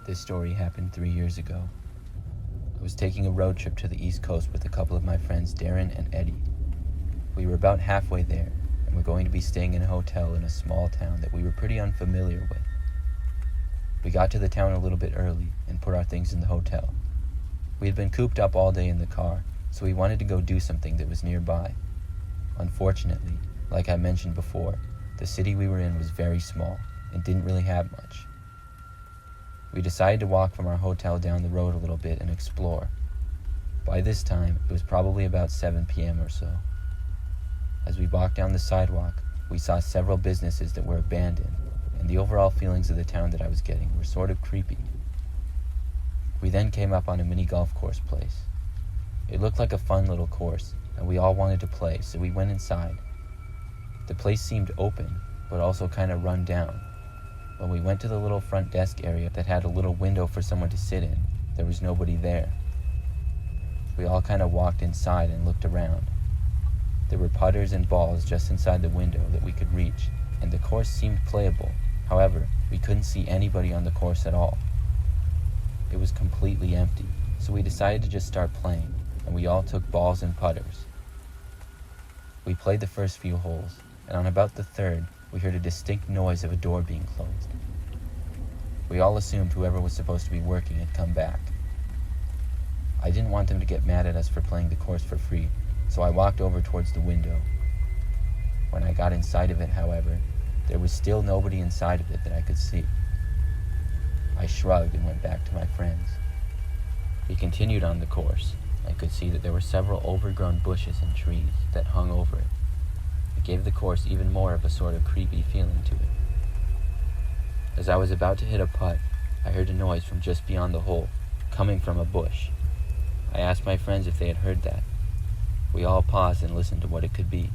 This story happened 3 years ago. I was taking a road trip to the East Coast with a couple of my friends, Darren and Eddie. We were about halfway there, and were going to be staying in a hotel in a small town that we were pretty unfamiliar with. We got to the town a little bit early and put our things in the hotel. We had been cooped up all day in the car, so we wanted to go do something that was nearby. Unfortunately, like I mentioned before, the city we were in was very small and didn't really have much. We decided to walk from our hotel down the road a little bit and explore. By this time, it was probably about 7 p.m. or so. As we walked down the sidewalk, we saw several businesses that were abandoned, and the overall feelings of the town that I was getting were sort of creepy. We then came up on a mini golf course place. It looked like a fun little course, and we all wanted to play, so we went inside. The place seemed open, but also kind of run down. When we went to the little front desk area that had a little window for someone to sit in, there was nobody there. We all kind of walked inside and looked around. There were putters and balls just inside the window that we could reach, and the course seemed playable. However, we couldn't see anybody on the course at all. It was completely empty, so we decided to just start playing, and we all took balls and putters. We played the first few holes, and on about the third, we heard a distinct noise of a door being closed. We all assumed whoever was supposed to be working had come back. I didn't want them to get mad at us for playing the course for free, so I walked over towards the window. When I got inside of it, however, there was still nobody inside of it that I could see. I shrugged and went back to my friends. We continued on the course. I could see that there were several overgrown bushes and trees that hung over it. It gave the course even more of a sort of creepy feeling to it. As I was about to hit a putt, I heard a noise from just beyond the hole, coming from a bush. I asked my friends if they had heard that. We all paused and listened to what it could be.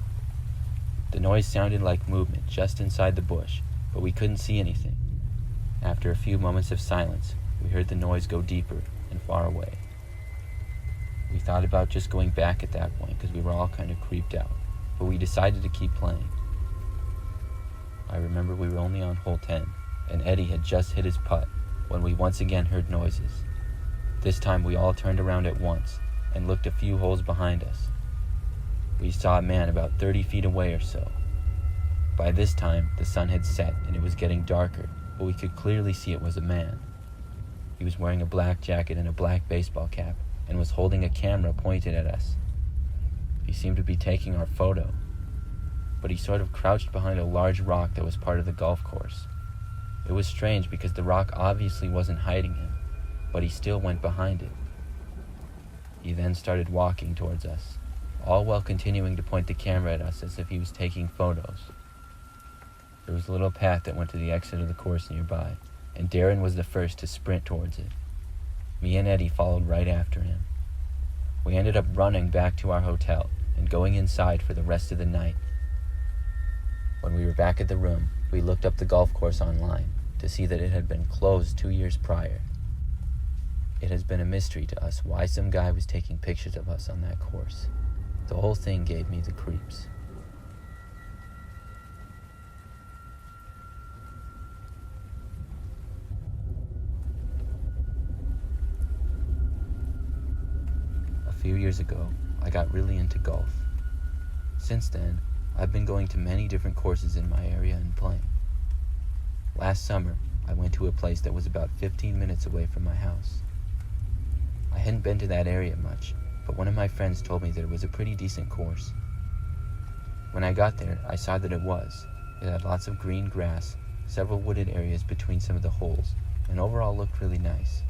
The noise sounded like movement just inside the bush, but we couldn't see anything. After a few moments of silence, we heard the noise go deeper and far away. We thought about just going back at that point because we were all kind of creeped out, but we decided to keep playing. I remember we were only on hole 10, and Eddie had just hit his putt when we once again heard noises. This time we all turned around at once and looked a few holes behind us. We saw a man about 30 feet away or so. By this time, the sun had set and it was getting darker, but we could clearly see it was a man. He was wearing a black jacket and a black baseball cap and was holding a camera pointed at us. He seemed to be taking our photo, but he sort of crouched behind a large rock that was part of the golf course. It was strange because the rock obviously wasn't hiding him, but he still went behind it. He then started walking towards us, all while continuing to point the camera at us as if he was taking photos. There was a little path that went to the exit of the course nearby, and Darren was the first to sprint towards it. Me and Eddie followed right after him. We ended up running back to our hotel and going inside for the rest of the night. When we were back at the room, we looked up the golf course online to see that it had been closed 2 years prior. It has been a mystery to us why some guy was taking pictures of us on that course. The whole thing gave me the creeps. A few years ago, I got really into golf. Since then, I've been going to many different courses in my area and playing. Last summer, I went to a place that was about 15 minutes away from my house. I hadn't been to that area much, but one of my friends told me that it was a pretty decent course. When I got there, I saw that it was. It had lots of green grass, several wooded areas between some of the holes, and overall looked really nice.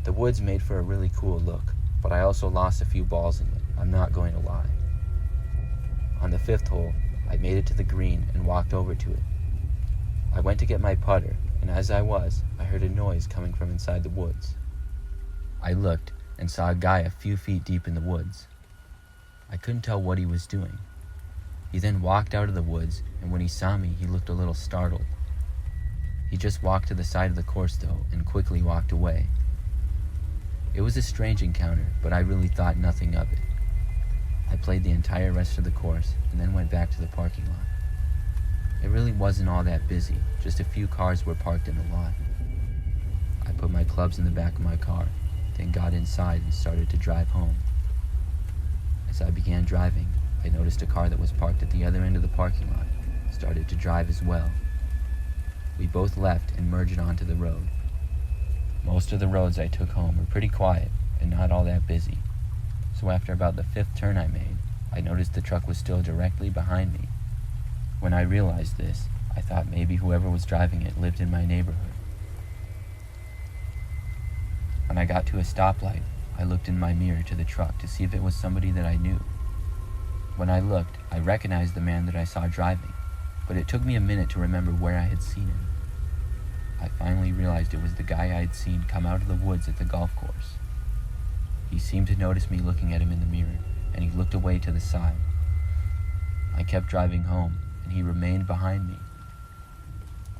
The woods made for a really cool look, but I also lost a few balls in it, I'm not going to lie. On the 5th hole, I made it to the green and walked over to it. I went to get my putter, and as I was, I heard a noise coming from inside the woods. I looked and saw a guy a few feet deep in the woods. I couldn't tell what he was doing. He then walked out of the woods, and when he saw me, he looked a little startled. He just walked to the side of the course, though, and quickly walked away. It was a strange encounter, but I really thought nothing of it. I played the entire rest of the course, and then went back to the parking lot. It really wasn't all that busy, just a few cars were parked in the lot. I put my clubs in the back of my car, then got inside and started to drive home. As I began driving, I noticed a car that was parked at the other end of the parking lot started to drive as well. We both left and merged onto the road. Most of the roads I took home were pretty quiet and not all that busy, so after about the 5th turn I made, I noticed the truck was still directly behind me. When I realized this, I thought maybe whoever was driving it lived in my neighborhood. When I got to a stoplight, I looked in my mirror to the truck to see if it was somebody that I knew. When I looked, I recognized the man that I saw driving, but it took me a minute to remember where I had seen him. I finally realized it was the guy I had seen come out of the woods at the golf course. He seemed to notice me looking at him in the mirror, and he looked away to the side. I kept driving home, and he remained behind me.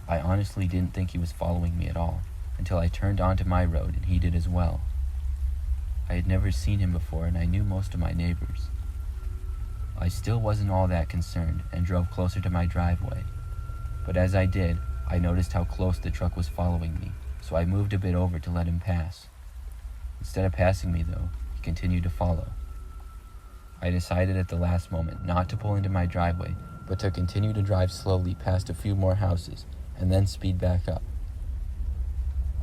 I honestly didn't think he was following me at all, until I turned onto my road and he did as well. I had never seen him before, and I knew most of my neighbors. I still wasn't all that concerned and drove closer to my driveway, but as I did, I noticed how close the truck was following me, so I moved a bit over to let him pass. Instead of passing me though, he continued to follow. I decided at the last moment not to pull into my driveway, but to continue to drive slowly past a few more houses and then speed back up.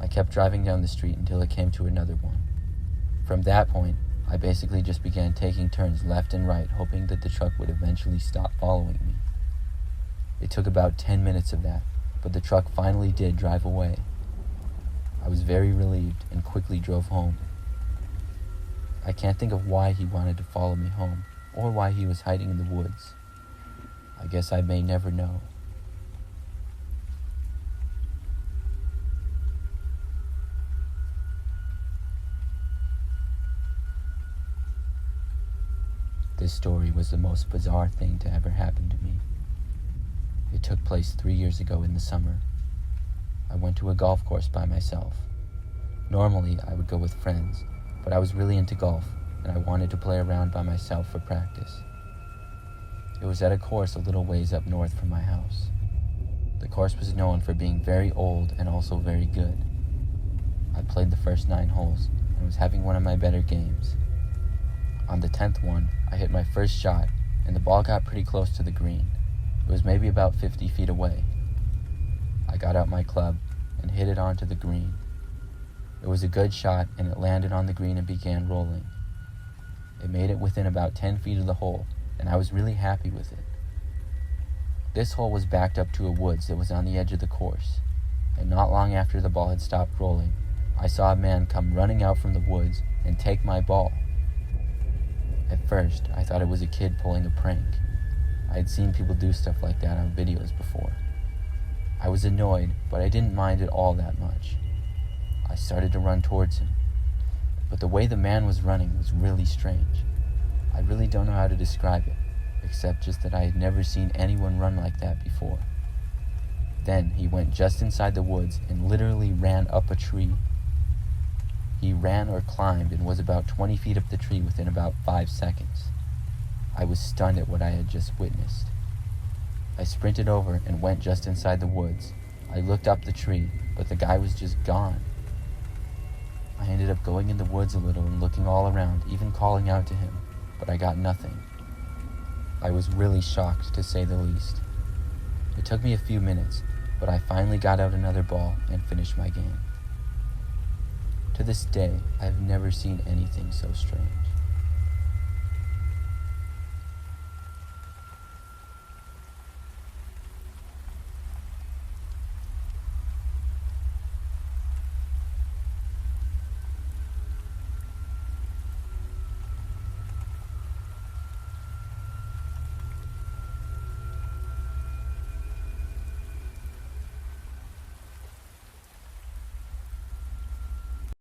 I kept driving down the street until it came to another one. From that point, I basically just began taking turns left and right, hoping that the truck would eventually stop following me. It took about 10 minutes of that, but the truck finally did drive away. I was very relieved and quickly drove home. I can't think of why he wanted to follow me home, or why he was hiding in the woods. I guess I may never know. This story was the most bizarre thing to ever happen to me. It took place 3 years ago in the summer. I went to a golf course by myself. Normally, I would go with friends, but I was really into golf, and I wanted to play around by myself for practice. It was at a course a little ways up north from my house. The course was known for being very old and also very good. I played the first 9 holes, and was having one of my better games. On the 10th one, I hit my first shot, and the ball got pretty close to the green. It was maybe about 50 feet away. I got out my club and hit it onto the green. It was a good shot, and it landed on the green and began rolling. It made it within about 10 feet of the hole, and I was really happy with it. This hole was backed up to a woods that was on the edge of the course, and not long after the ball had stopped rolling, I saw a man come running out from the woods and take my ball. At first, I thought it was a kid pulling a prank. I had seen people do stuff like that on videos before. I was annoyed, but I didn't mind it all that much. I started to run towards him, but the way the man was running was really strange. I really don't know how to describe it, except just that I had never seen anyone run like that before. Then he went just inside the woods and literally ran up a tree. He ran or climbed and was about 20 feet up the tree within about 5 seconds. I was stunned at what I had just witnessed. I sprinted over and went just inside the woods. I looked up the tree, but the guy was just gone. I ended up going in the woods a little and looking all around, even calling out to him, but I got nothing. I was really shocked, to say the least. It took me a few minutes, but I finally got out another ball and finished my game. To this day, I have never seen anything so strange.